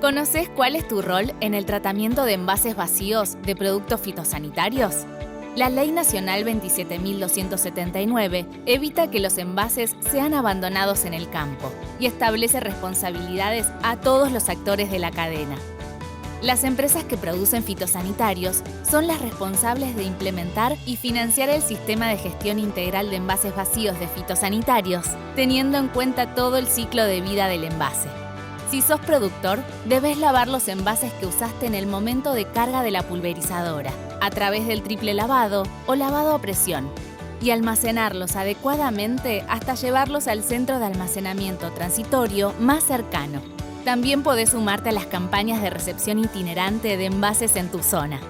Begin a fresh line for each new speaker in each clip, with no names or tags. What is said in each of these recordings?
¿Conoces cuál es tu rol en el tratamiento de envases vacíos de productos fitosanitarios? La Ley Nacional 27.279 evita que los envases sean abandonados en el campo y establece responsabilidades a todos los actores de la cadena. Las empresas que producen fitosanitarios son las responsables de implementar y financiar el sistema de gestión integral de envases vacíos de fitosanitarios, teniendo en cuenta todo el ciclo de vida del envase. Si sos productor, debes lavar los envases que usaste en el momento de carga de la pulverizadora, a través del triple lavado o lavado a presión, y almacenarlos adecuadamente hasta llevarlos al centro de almacenamiento transitorio más cercano. También podés sumarte a las campañas de recepción itinerante de envases en tu zona.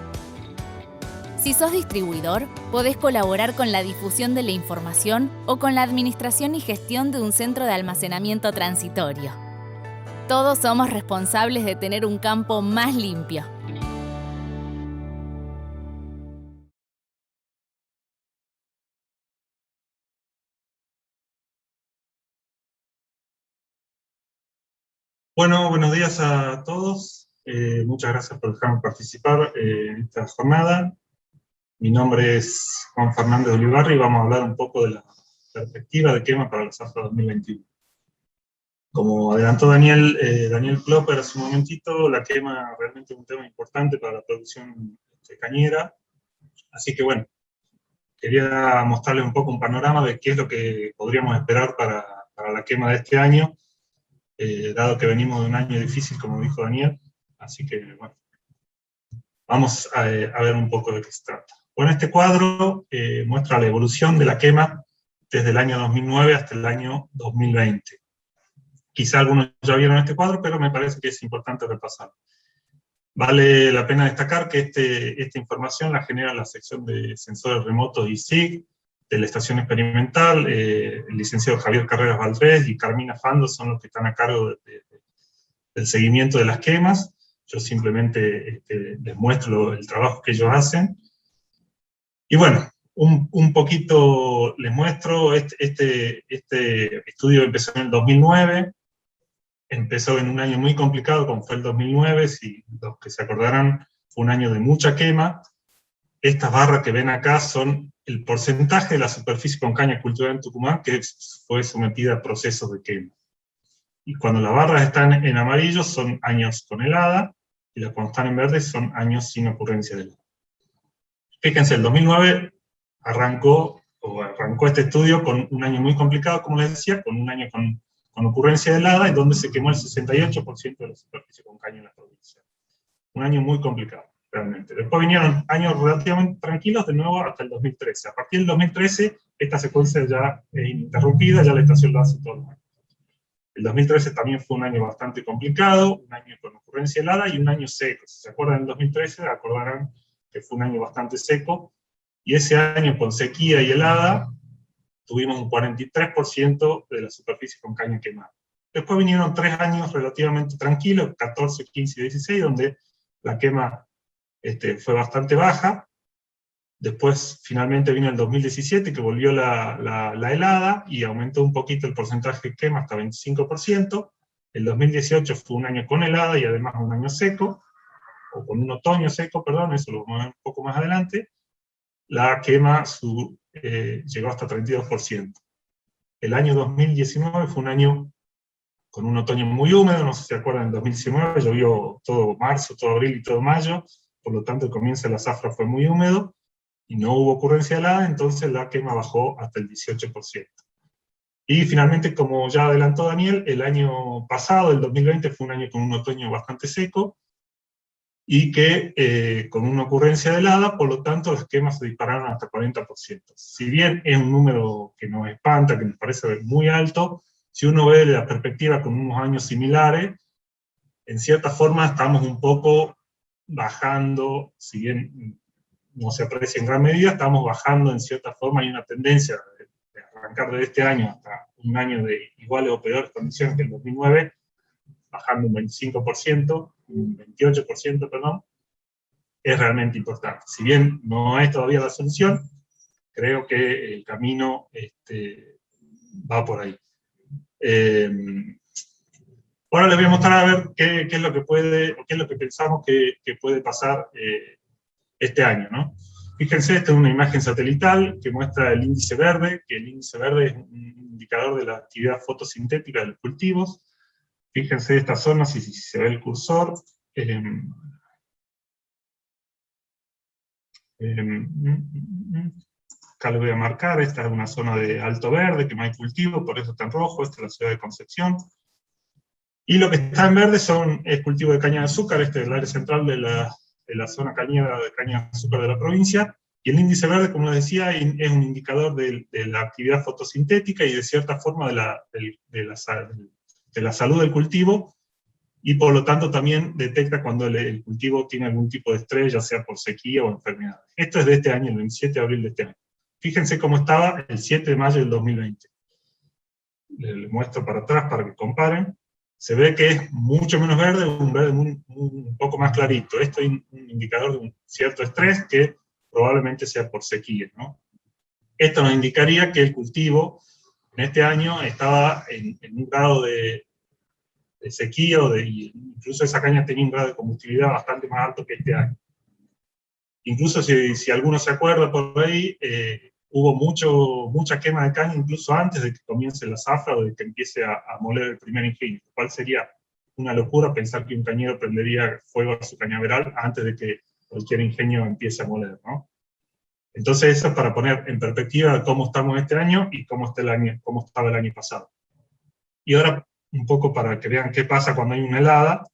Si sos distribuidor, podés colaborar con la difusión de la información o con la administración y gestión de un centro de almacenamiento transitorio. Todos somos responsables de tener un campo más limpio.
Bueno, buenos días a todos. Muchas gracias por dejarme participar en esta jornada. Mi nombre es Juan Fernández Olivarri y vamos a hablar un poco de la perspectiva de quema para la zafra 2021. Como adelantó Daniel Klopper hace un momentito, la quema realmente es un tema importante para la producción cañera. Así que bueno, quería mostrarles un poco un panorama de qué es lo que podríamos esperar para la quema de este año, dado que venimos de un año difícil, como dijo Daniel. Así que bueno, vamos a ver un poco de qué se trata. Bueno, este cuadro muestra la evolución de la quema desde el año 2009 hasta el año 2020. Quizá algunos ya vieron este cuadro, pero me parece que es importante repasarlo. Vale la pena destacar que esta información la genera la sección de sensores remotos y SIG de la estación experimental. El licenciado Javier Carreras Valdrés y Carmina Fando son los que están a cargo del seguimiento de las quemas. Yo simplemente les muestro el trabajo que ellos hacen. Y bueno, un poquito les muestro. Este estudio empezó en el 2009. Empezó en un año muy complicado, como fue el 2009, si los que se acordarán, fue un año de mucha quema. Estas barras que ven acá son el porcentaje de la superficie con caña cultivada en Tucumán que fue sometida a procesos de quema. Y cuando las barras están en amarillo son años con helada, y las cuando están en verde son años sin ocurrencia de helada. Fíjense, el 2009 arrancó este estudio con un año muy complicado, como les decía, con un año con ocurrencia de helada, en donde se quemó el 68% de la superficie con caña en la provincia. Un año muy complicado, realmente. Después vinieron años relativamente tranquilos, de nuevo hasta el 2013. A partir del 2013, esta secuencia ya es ininterrumpida, ya la estación lo hace todos los años. El 2013 también fue un año bastante complicado, un año con ocurrencia helada y un año seco. Si se acuerdan del 2013, acordarán que fue un año bastante seco, y ese año con sequía y helada, tuvimos un 43% de la superficie con caña quemada. Después vinieron 3 años relativamente tranquilos, 14, 15 y 16, donde la quema fue bastante baja. Después finalmente vino el 2017, que volvió la helada, y aumentó un poquito el porcentaje de quema hasta 25%. El 2018 fue un año con helada y además un año seco, o con un otoño seco, perdón, eso lo vamos a ver un poco más adelante. La quema llegó hasta 32%. El año 2019 fue un año con un otoño muy húmedo, no sé si se acuerdan, en 2019 llovió todo marzo, todo abril y todo mayo, por lo tanto el comienzo de la zafra fue muy húmedo, y no hubo ocurrencia helada, entonces la quema bajó hasta el 18%. Y finalmente, como ya adelantó Daniel, el año pasado, el 2020, fue un año con un otoño bastante seco, y que con una ocurrencia de helada, por lo tanto las quemas se dispararon hasta 40%. Si bien es un número que nos espanta, que nos parece muy alto, si uno ve de la perspectiva con unos años similares, en cierta forma estamos un poco bajando, si bien no se aprecia en gran medida, estamos bajando en cierta forma. Hay una tendencia de arrancar de este año hasta un año de iguales o peores condiciones que el 2009, bajando un 25%, un 28%, perdón, es realmente importante. Si bien no es todavía la solución, creo que el camino va por ahí. Ahora les voy a mostrar a ver qué es lo que puede, o qué es lo que pensamos que puede pasar este año, ¿no? Fíjense, esta es una imagen satelital que muestra el índice verde, que el índice verde es un indicador de la actividad fotosintética de los cultivos. Fíjense esta zona, si se ve el cursor. Acá lo voy a marcar, esta es una zona de alto verde, que no hay cultivo, por eso está en rojo, esta es la ciudad de Concepción. Y lo que está en verde es cultivo de caña de azúcar, este es el área central de la zona cañera de caña de azúcar de la provincia. Y el índice verde, como les decía, es un indicador de la actividad fotosintética y de cierta forma de la salud del cultivo, y por lo tanto también detecta cuando el cultivo tiene algún tipo de estrés, ya sea por sequía o enfermedad. Esto es de este año, el 27 de abril de este año. Fíjense cómo estaba el 7 de mayo del 2020. Les muestro para atrás para que comparen. Se ve que es mucho menos verde, un verde un poco más clarito. Esto es un indicador de un cierto estrés que probablemente sea por sequía, ¿no? Esto nos indicaría que el cultivo en este año estaba en un grado de sequía, incluso esa caña tenía un grado de combustibilidad bastante más alto que este año. Incluso si alguno se acuerda por ahí, hubo mucha quema de caña incluso antes de que comience la zafra o de que empiece a moler el primer ingenio, lo cual sería una locura pensar que un cañero prendería fuego a su cañaveral antes de que cualquier ingenio empiece a moler, ¿no? Entonces eso es para poner en perspectiva cómo estamos este año y cómo estaba el año pasado. Y ahora un poco para que vean qué pasa cuando hay una helada.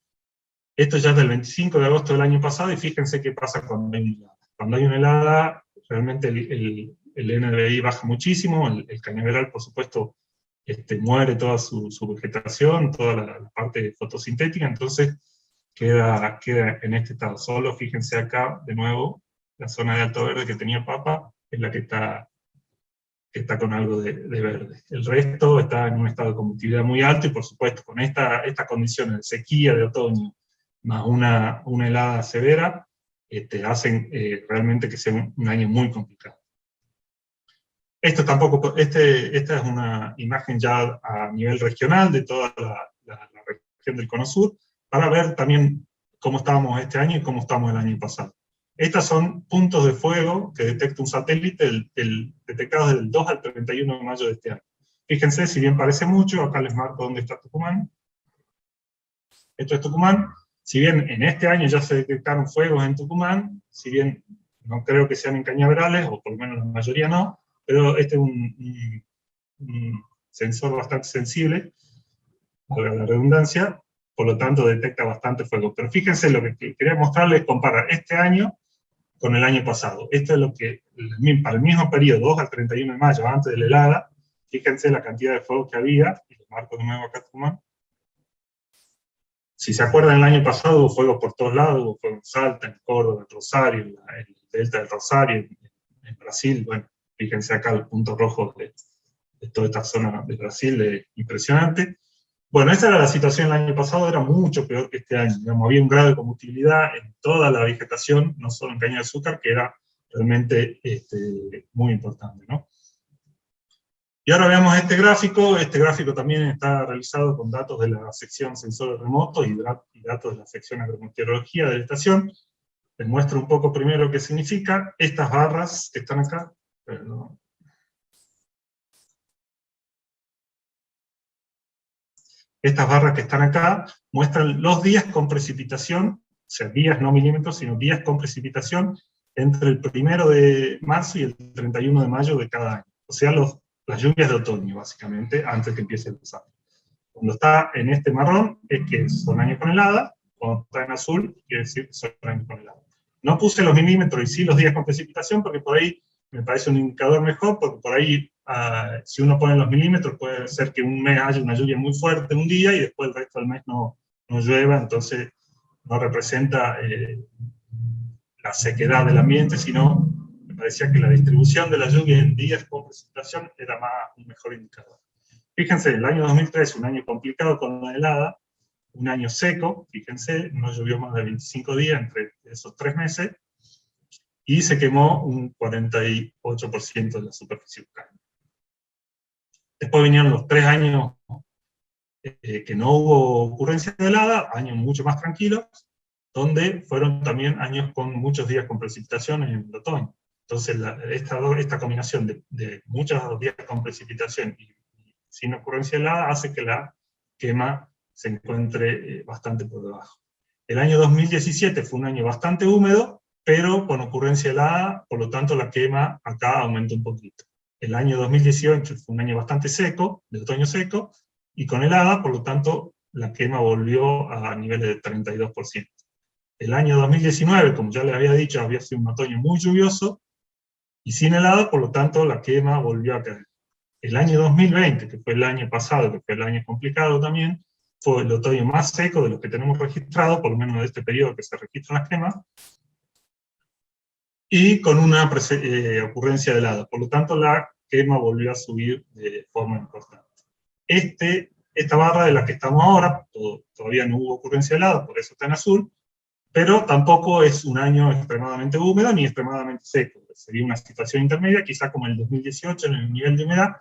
Esto ya es del 25 de agosto del año pasado, y fíjense qué pasa cuando hay una helada. Cuando hay una helada, realmente el NDVI baja muchísimo, el cañaveral, por supuesto, muere toda su vegetación, toda la parte fotosintética, entonces queda en este estado. Solo fíjense acá, de nuevo, la zona de alto verde que tenía papa, es la que está con algo de verde. El resto está en un estado de combustibilidad muy alto, y por supuesto, con estas condiciones de sequía de otoño, más una helada severa, hacen realmente que sea un año muy complicado. Esta es una imagen ya a nivel regional de toda la región del Cono Sur, para ver también cómo estábamos este año y cómo estamos el año pasado. Estos son puntos de fuego que detecta un satélite, detectados del 2 al 31 de mayo de este año. Fíjense, si bien parece mucho, acá les marco dónde está Tucumán. Esto es Tucumán. Si bien en este año ya se detectaron fuegos en Tucumán, si bien no creo que sean en cañaverales, o por lo menos la mayoría no, pero este es un sensor bastante sensible, valga la redundancia, por lo tanto detecta bastante fuego. Pero fíjense, lo que quería mostrarles es comparar este año con el año pasado. Esto es lo que, para el mismo periodo, 2 al 31 de mayo, antes de la helada, fíjense la cantidad de fuego que había, y lo marco de nuevo acá, Tucumán. Si se acuerdan, el año pasado hubo fuego por todos lados, hubo fuego en Salta, en Córdoba, en Rosario, en el delta del Rosario, en Brasil. Bueno, fíjense acá los puntos rojos de toda esta zona de Brasil, impresionante. Bueno, esa era la situación el año pasado, era mucho peor que este año. Digamos, había un grado de combustibilidad en toda la vegetación, no solo en caña de azúcar, que era realmente muy importante, ¿no? Y ahora veamos este gráfico también está realizado con datos de la sección sensores remotos y datos de la sección agrometeorología de la estación. Les muestro un poco primero qué significa. Estas barras que están acá, perdón. Estas barras que están acá muestran los días con precipitación, o sea, días no milímetros, sino días con precipitación entre el 1 de marzo y el 31 de mayo de cada año. O sea, las lluvias de otoño, básicamente, antes que empiece el desastre. Cuando está en este marrón, es que son años con helada. Cuando está en azul, quiere decir que son años con helada. No puse los milímetros y sí los días con precipitación, porque por ahí me parece un indicador mejor, porque por ahí, si uno pone los milímetros, puede ser que un mes haya una lluvia muy fuerte un día y después el resto del mes no llueva, entonces no representa la sequedad del ambiente, sino me parecía que la distribución de la lluvia en días con precipitación era un mejor indicador. Fíjense, el año 2003, un año complicado con la helada, un año seco, fíjense, no llovió más de 25 días entre esos 3 meses, y se quemó un 48% de la superficie ucraniana. Después vinieron los 3 años que no hubo ocurrencia de helada, años mucho más tranquilos, donde fueron también años con muchos días con precipitación en el otoño. Entonces, esta combinación de muchos días con precipitación y sin ocurrencia de helada hace que la quema se encuentre bastante por debajo. El año 2017 fue un año bastante húmedo, pero con ocurrencia helada, por lo tanto la quema acá aumentó un poquito. El año 2018 fue un año bastante seco, de otoño seco, y con helada, por lo tanto, la quema volvió a niveles de 32%. El año 2019, como ya les había dicho, había sido un otoño muy lluvioso, y sin helada, por lo tanto, la quema volvió a caer. El año 2020, que fue el año pasado, que fue el año complicado también, fue el otoño más seco de los que tenemos registrados, por lo menos de este periodo que se registran las quemas, y con una ocurrencia de helada. Por lo tanto, la quema volvió a subir de forma importante. Esta barra de la que estamos ahora, todavía no hubo ocurrencia de helada, por eso está en azul, pero tampoco es un año extremadamente húmedo ni extremadamente seco. Sería una situación intermedia, quizás como el 2018 en el nivel de humedad.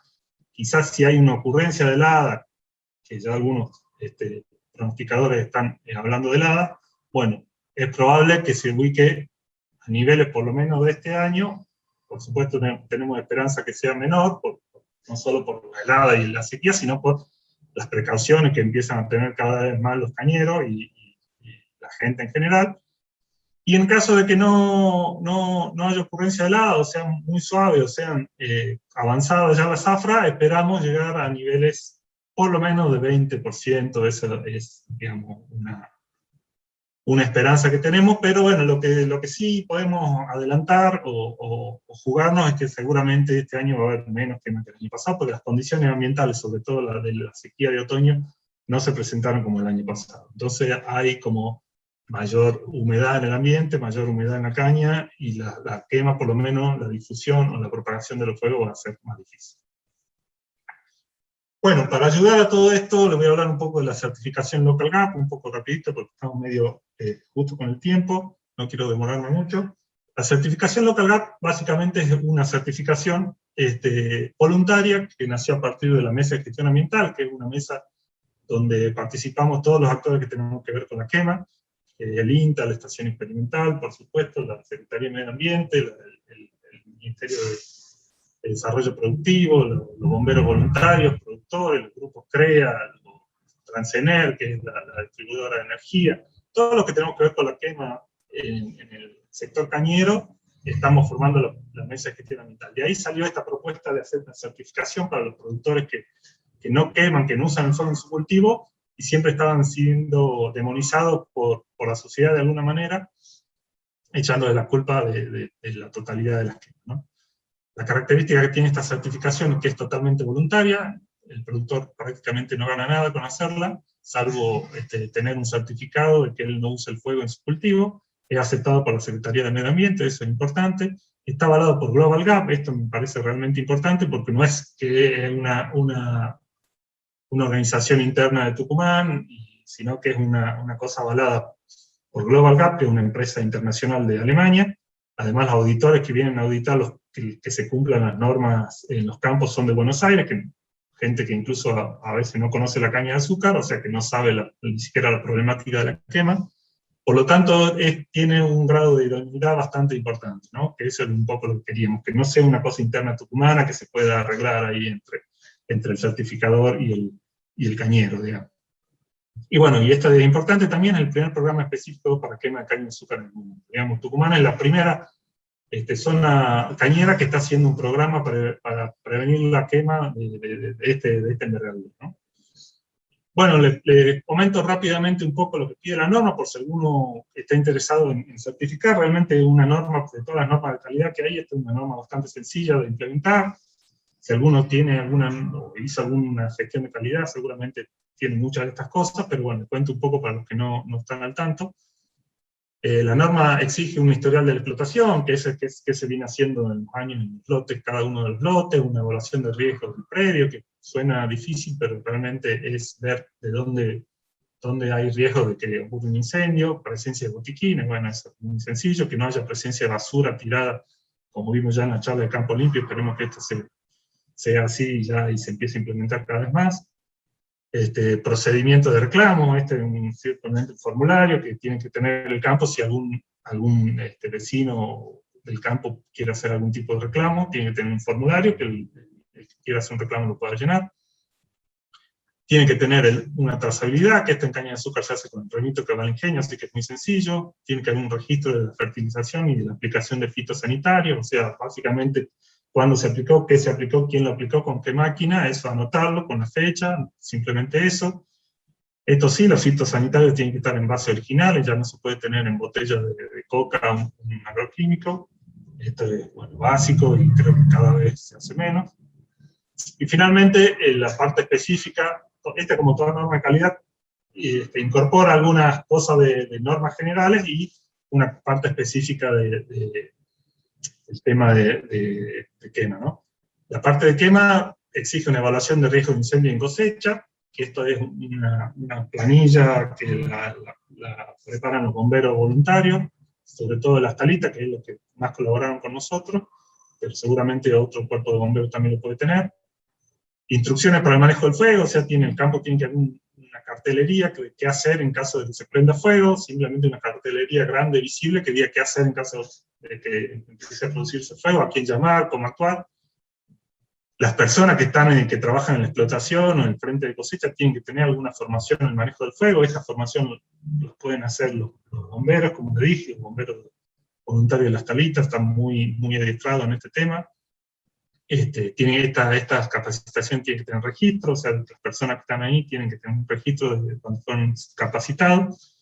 Quizás si hay una ocurrencia de helada, que ya algunos pronosticadores están hablando de helada, bueno, es probable que se ubique a niveles por lo menos de este año. Por supuesto tenemos esperanza que sea menor, no solo por la helada y la sequía, sino por las precauciones que empiezan a tener cada vez más los cañeros y la gente en general. Y en caso de que no haya ocurrencia de helada, o sean muy suaves, o sean avanzadas ya la zafra, esperamos llegar a niveles por lo menos de 20%, esa es, digamos, una esperanza que tenemos, pero bueno, lo que sí podemos adelantar o jugarnos es que seguramente este año va a haber menos quema que el año pasado, porque las condiciones ambientales, sobre todo la de la sequía de otoño, no se presentaron como el año pasado. Entonces hay como mayor humedad en el ambiente, mayor humedad en la caña, y la quema, por lo menos, la difusión o la propagación de los fuegos va a ser más difícil. Bueno, para ayudar a todo esto, les voy a hablar un poco de la certificación Local Gap, un poco rapidito, porque estamos medio justo con el tiempo, no quiero demorarme mucho. La certificación Local Gap básicamente es una certificación voluntaria que nació a partir de la Mesa de Gestión Ambiental, que es una mesa donde participamos todos los actores que tenemos que ver con la quema, el INTA, la Estación Experimental, por supuesto, la Secretaría de Medio Ambiente, el Ministerio de Desarrollo Productivo, los bomberos voluntarios, productores, los grupos CREA, Transener, que es la distribuidora de energía, todo lo que tenemos que ver con la quema en el sector cañero, estamos formando la Mesa de Gestión Ambiental. De ahí salió esta propuesta de hacer una certificación para los productores que no queman, que no usan el fuego en su cultivo, y siempre estaban siendo demonizados por la sociedad de alguna manera, echándole la culpa de la totalidad de las quemas, ¿no? La característica que tiene esta certificación es que es totalmente voluntaria, el productor prácticamente no gana nada con hacerla, salvo tener un certificado de que él no usa el fuego en su cultivo, es aceptado por la Secretaría de Medio Ambiente, eso es importante, está avalado por Global Gap, esto me parece realmente importante porque no es que una organización interna de Tucumán, sino que es una cosa avalada por Global Gap, que es una empresa internacional de Alemania. Además, los auditores que vienen a auditar que se cumplan las normas en los campos son de Buenos Aires, gente que incluso a veces no conoce la caña de azúcar, o sea que no sabe ni siquiera la problemática de la quema. Por lo tanto, tiene un grado de idoneidad bastante importante, ¿no? Que eso es un poco lo que queríamos, que no sea una cosa interna tucumana que se pueda arreglar ahí entre el certificador y el cañero, digamos. Y bueno, y esto es importante también, el primer programa específico para quema de caña de azúcar en el mundo. Digamos, Tucumán es la primera zona cañera que está haciendo un programa para prevenir la quema de este envergadura, ¿no? Bueno, les comento rápidamente un poco lo que pide la norma, por si alguno está interesado en certificar. Realmente una norma, de todas las normas de calidad que hay, esta es una norma bastante sencilla de implementar. Si alguno tiene o hizo alguna gestión de calidad, seguramente tiene muchas de estas cosas, pero bueno, les cuento un poco para los que no están al tanto. La norma exige un historial de la explotación, que se viene haciendo en los años en los lotes, cada uno de los lotes, una evaluación de riesgo del predio, que suena difícil, pero realmente es ver de dónde hay riesgo de que ocurra un incendio, presencia de botiquines, bueno, es muy sencillo, que no haya presencia de basura tirada, como vimos ya en la charla de Campo Limpio, esperemos que esto sea así ya y se empiece a implementar cada vez más. procedimiento de reclamo, ciertamente un formulario que tiene que tener el campo si algún vecino del campo quiere hacer algún tipo de reclamo, tiene que tener un formulario que el que quiera hacer un reclamo lo pueda llenar. Tiene que tener una trazabilidad, que esto en caña de azúcar se hace con el remito que va al ingenio, así que es muy sencillo. Tiene que haber un registro de la fertilización y de la aplicación de fitosanitarios, o sea, básicamente cuándo se aplicó, qué se aplicó, quién lo aplicó, con qué máquina, eso anotarlo con la fecha, simplemente eso. Esto sí, los fitosanitarios tienen que estar en base originales, ya no se puede tener en botellas de coca un agroquímico. Esto es básico y creo que cada vez se hace menos. Y finalmente, la parte específica, como toda norma de calidad, incorpora algunas cosas de normas generales y una parte específica del tema de quema, ¿no? La parte de quema exige una evaluación de riesgo de incendio en cosecha, que esto es una planilla que la preparan los bomberos voluntarios, sobre todo las talitas, que es lo que más colaboraron con nosotros, pero seguramente otro cuerpo de bomberos también lo puede tener. Instrucciones para el manejo del fuego, o sea, el campo tiene que haber una cartelería que qué hacer en caso de que se prenda fuego, simplemente una cartelería grande, visible, que diga qué hacer en caso de que empiece a producirse fuego, a quién llamar, cómo actuar. Las personas que trabajan en la explotación o en el frente de cosecha tienen que tener alguna formación en el manejo del fuego. Esta formación lo pueden hacer los bomberos, como le dije, los bomberos voluntarios de las talitas están muy adiestrados en este tema. Tienen estas capacitaciones, tienen que tener registro, o sea, las personas que están ahí tienen que tener un registro de cuando fueron capacitados.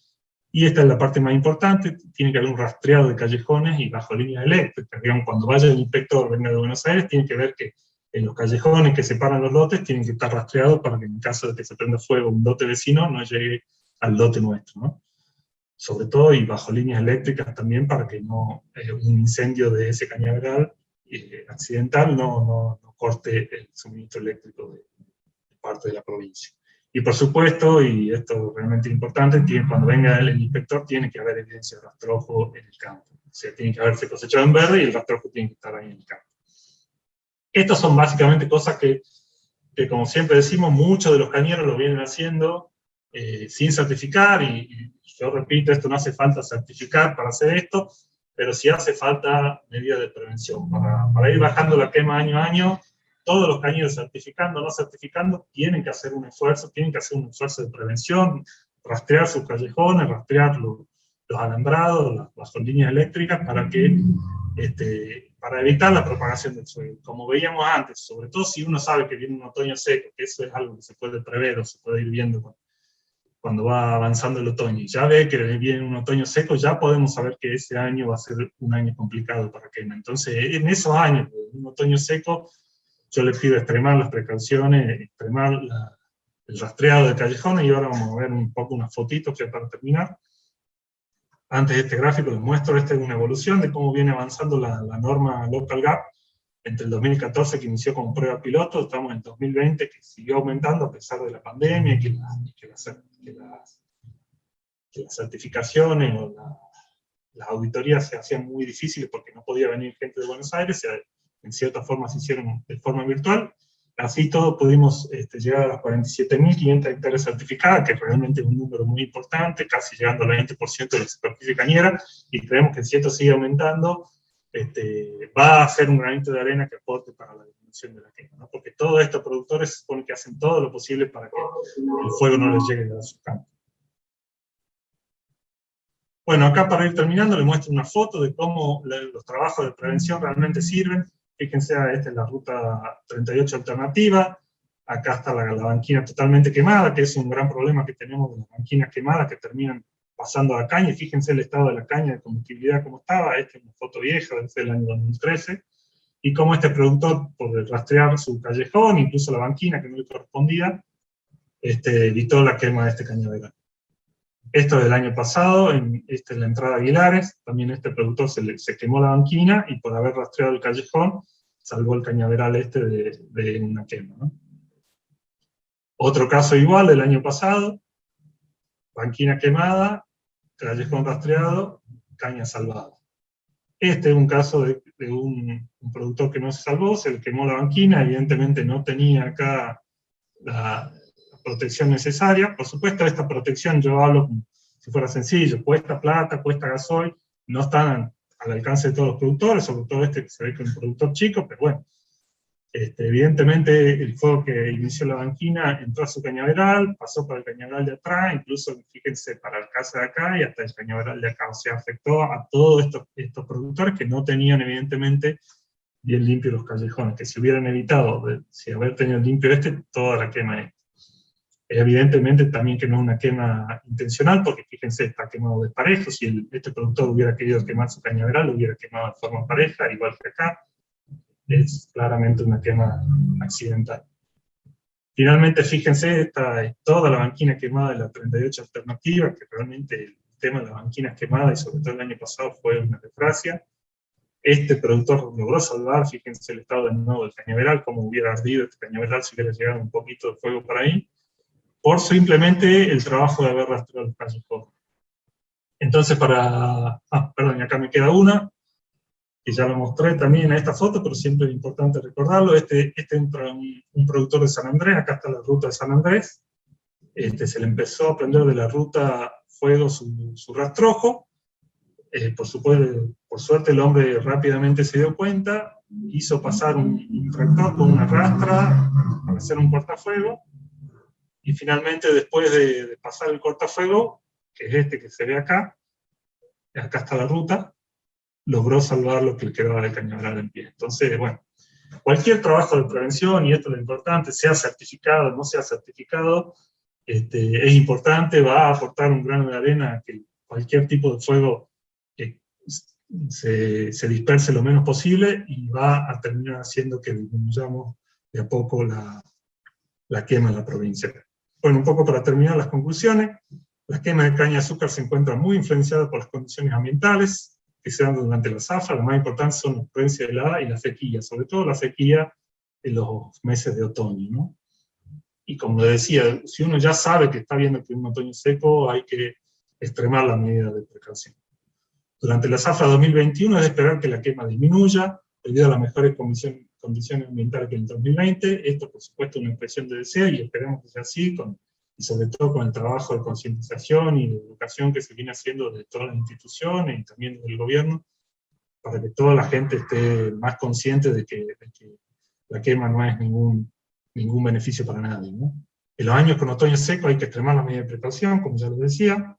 Y esta es la parte más importante, tiene que haber un rastreado de callejones y bajo líneas eléctricas. Digamos, cuando vaya el inspector, venga de Buenos Aires, tiene que ver que en los callejones que separan los lotes tienen que estar rastreados para que en caso de que se prenda fuego un lote vecino no llegue al lote nuestro, ¿no? Sobre todo, y bajo líneas eléctricas también, para que no un incendio de ese cañaveral accidental no corte el suministro eléctrico de parte de la provincia. Y por supuesto, y esto es realmente importante, cuando venga el inspector tiene que haber evidencia de rastrojo en el campo. O sea, tiene que haberse cosechado en verde y el rastrojo tiene que estar ahí en el campo. Estas son básicamente cosas que como siempre decimos, muchos de los cañeros lo vienen haciendo sin certificar, y yo repito, esto no hace falta certificar para hacer esto, pero sí hace falta medidas de prevención. Para ir bajando la quema año a año, todos los cañeros, certificando o no certificando, tienen que hacer un esfuerzo de prevención, rastrear sus callejones, rastrear los alambrados, las líneas eléctricas, para evitar la propagación del fuego. Como veíamos antes, sobre todo si uno sabe que viene un otoño seco, que eso es algo que se puede prever o se puede ir viendo cuando va avanzando el otoño, y ya ve que viene un otoño seco, ya podemos saber que ese año va a ser un año complicado para quema. Entonces, en esos años, un otoño seco, yo les pido extremar las precauciones, extremar el rastreado de callejones, y ahora vamos a ver un poco unas fotitos ya para terminar. Antes de este gráfico les muestro, esta es una evolución de cómo viene avanzando la norma Local Gap, entre el 2014 que inició como prueba piloto, estamos en 2020 que siguió aumentando a pesar de la pandemia, que las certificaciones o las auditorías se hacían muy difíciles porque no podía venir gente de Buenos Aires, en cierta forma se hicieron de forma virtual. Así todo pudimos llegar a las 47.500 hectáreas certificadas, que realmente es un número muy importante, casi llegando al 20% de la superficie cañera, y creemos que si esto sigue aumentando, va a ser un granito de arena que aporte para la disminución de la quema, ¿no? Porque todos estos productores se supone que hacen todo lo posible para que el fuego no les llegue a sus campos. Bueno, acá para ir terminando les muestro una foto de cómo los trabajos de prevención realmente sirven. Fíjense, esta es la ruta 38 alternativa, acá está la banquina totalmente quemada, que es un gran problema que tenemos de las banquinas quemadas que terminan pasando a la caña, y fíjense el estado de la caña de combustibilidad como estaba. Esta es una foto vieja, desde el año 2013, y cómo este productor, por rastrear su callejón, incluso la banquina que no le correspondía, evitó la quema de este cañaveral. Esto del año pasado, esta es la entrada a Aguilares, también este productor se quemó la banquina, y por haber rastreado el callejón, salvó el cañaveral de una quema, ¿no? Otro caso igual del año pasado, banquina quemada, callejón rastreado, caña salvada. Este es un caso de un productor que no se salvó, se le quemó la banquina, evidentemente no tenía acá la protección necesaria. Por supuesto, esta protección yo hablo como si fuera sencillo, cuesta plata, cuesta gasoil, no están al alcance de todos los productores, sobre todo este que se ve que es un productor chico, pero bueno, evidentemente el fuego que inició la banquina entró a su cañaveral, pasó por el cañaveral de atrás, incluso fíjense para el caso de acá y hasta el cañaveral de acá, o sea, afectó a todos estos productores que no tenían evidentemente bien limpios los callejones, que si hubieran evitado, si haber tenido limpio toda la quema es. Evidentemente también que no es una quema intencional, porque fíjense, está quemado de parejo, si este productor hubiera querido quemar su cañaveral, lo hubiera quemado de forma pareja, igual que acá. Es claramente una quema accidental. Finalmente, fíjense, esta es toda la banquina quemada de la 38 alternativa, que realmente el tema de las banquinas quemadas, y sobre todo el año pasado, fue una desgracia. Este productor logró salvar, fíjense el estado de nuevo del cañaveral, cómo hubiera ardido este cañaveral si hubiera llegado un poquito de fuego por ahí, por simplemente el trabajo de haber rastreado el callejón. Entonces, perdón, y acá me queda una, que ya lo mostré también en esta foto, pero siempre es importante recordarlo. Este es un productor de San Andrés, acá está la ruta de San Andrés. Se le empezó a prender de la ruta fuego su rastrojo. Por suerte el hombre rápidamente se dio cuenta, hizo pasar un tractor con una rastra para hacer un cortafuego, y finalmente después de pasar el cortafuego, que es este que se ve acá está la ruta, logró salvar lo que quedaba de cañaveral en pie. Entonces, bueno, cualquier trabajo de prevención, y esto es lo importante, sea certificado o no sea certificado, es importante, va a aportar un grano de arena a que cualquier tipo de fuego se disperse lo menos posible, y va a terminar haciendo que disminuyamos de a poco la quema en la provincia. Bueno, un poco para terminar las conclusiones, la quema de caña de azúcar se encuentra muy influenciada por las condiciones ambientales que se dan durante la zafra. Las más importantes son la influencia helada y la sequía, sobre todo la sequía en los meses de otoño, ¿no? Y como le decía, si uno ya sabe que está viendo que es un otoño seco, hay que extremar las medidas de precaución. Durante la zafra 2021 es de esperar que la quema disminuya, debido a las mejores condiciones ambientales que en el 2020. Esto, por supuesto, es una expresión de deseo, y esperemos que sea así, y sobre todo con el trabajo de concientización y de educación que se viene haciendo de todas las instituciones y también del gobierno, para que toda la gente esté más consciente de que la quema no es ningún beneficio para nadie, ¿no? En los años con otoño seco hay que extremar las medidas de precaución, como ya lo decía.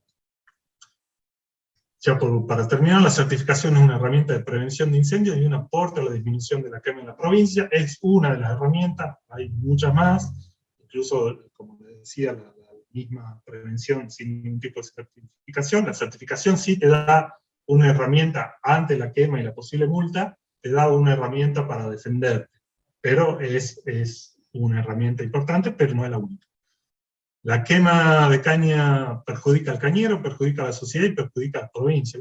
Ya para terminar, la certificación es una herramienta de prevención de incendios y un aporte a la disminución de la quema en la provincia. Es una de las herramientas, hay muchas más, incluso, como les decía, la misma prevención sin ningún tipo de certificación. La certificación sí te da una herramienta ante la quema y la posible multa, te da una herramienta para defenderte, pero es una herramienta importante, pero no es la única. La quema de caña perjudica al cañero, perjudica a la sociedad y perjudica a la provincia.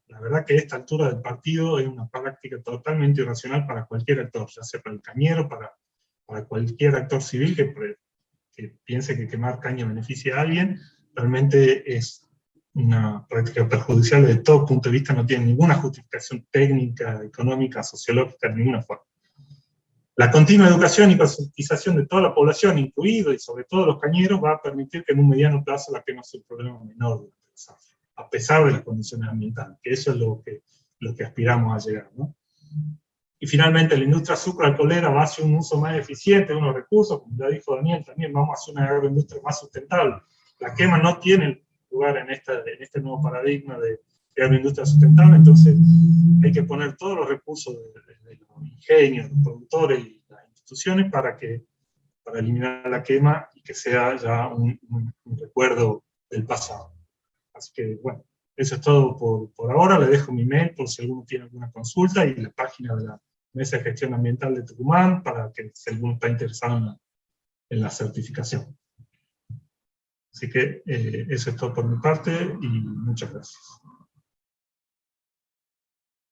La verdad que a esta altura del partido es una práctica totalmente irracional para cualquier actor, ya sea para el cañero, para cualquier actor civil que piense que quemar caña beneficia a alguien. Realmente es una práctica perjudicial desde todo punto de vista, no tiene ninguna justificación técnica, económica, sociológica, de ninguna forma. La continua educación y concientización de toda la población, incluido y sobre todo los cañeros, va a permitir que en un mediano plazo la quema sea un problema menor durante la zafra, a pesar de las condiciones ambientales, que eso es lo que aspiramos a llegar, ¿no? Y finalmente, la industria sucroalcoholera va hacia un uso más eficiente de unos recursos, como ya dijo Daniel, también vamos hacia una agroindustria más sustentable. La quema no tiene lugar en este nuevo paradigma de agroindustria sustentable, entonces hay que poner todos los recursos de los ingenios, los productores y las instituciones para eliminar la quema y que sea ya un recuerdo del pasado. Así que, bueno, eso es todo por ahora. Le dejo mi mail por si alguno tiene alguna consulta, y la página de la Mesa de Gestión Ambiental de Tucumán, para que si alguno está interesado en la certificación. Así que eso es todo por mi parte, y muchas gracias.